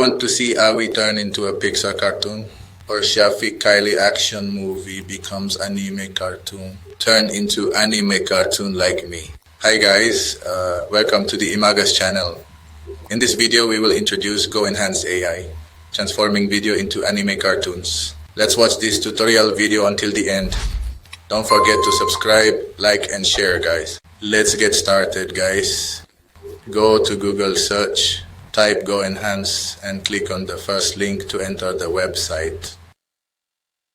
want to see Awi turn into a Pixar cartoon? Or Shafiq Kylie action movie becomes anime cartoon? Turn into anime cartoon like me. Hi guys, welcome to the Imagas channel. In this video, we will introduce GoEnhance AI, transforming video into anime cartoons. Let's watch this tutorial video until the end. Don't forget to subscribe, like, and share, guys. Let's get started, guys. Go to Google search, type GoEnhance, and click on the first link to enter the website.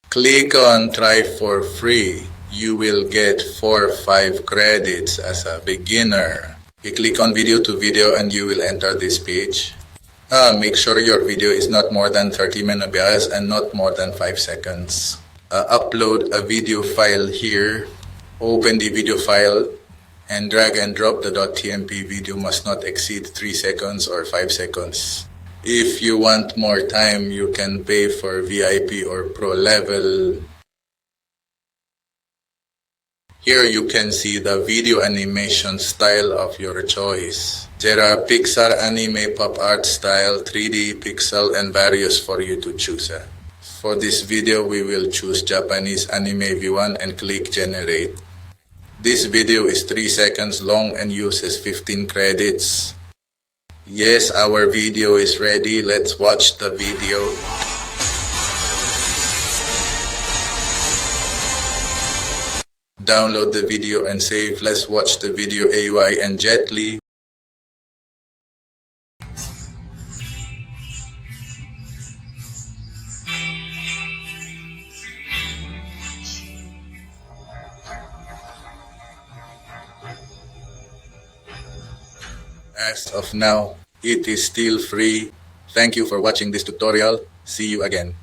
Click on try for free. You will get 4 or 5 credits as a beginner. You click on video to video and you will enter this page. Make sure your video is not more than 30 megabytes and not more than 5 seconds. Upload a video file here. Open the video file and drag and drop the .tmp video must not exceed 3 seconds or 5 seconds. If you want more time, you can pay for VIP or Pro level. Here you can see the video animation style of your choice. There are Pixar anime pop art style, 3D, pixel, and various for you to choose. For this video, we will choose Japanese anime V1 and click generate. This video is 3 seconds long and uses 15 credits. Yes, our video is ready. Let's watch the video. Download the video and save. Let's watch the video AY and Jet Li. As of now, it is still free. Thank you for watching this tutorial. See you again.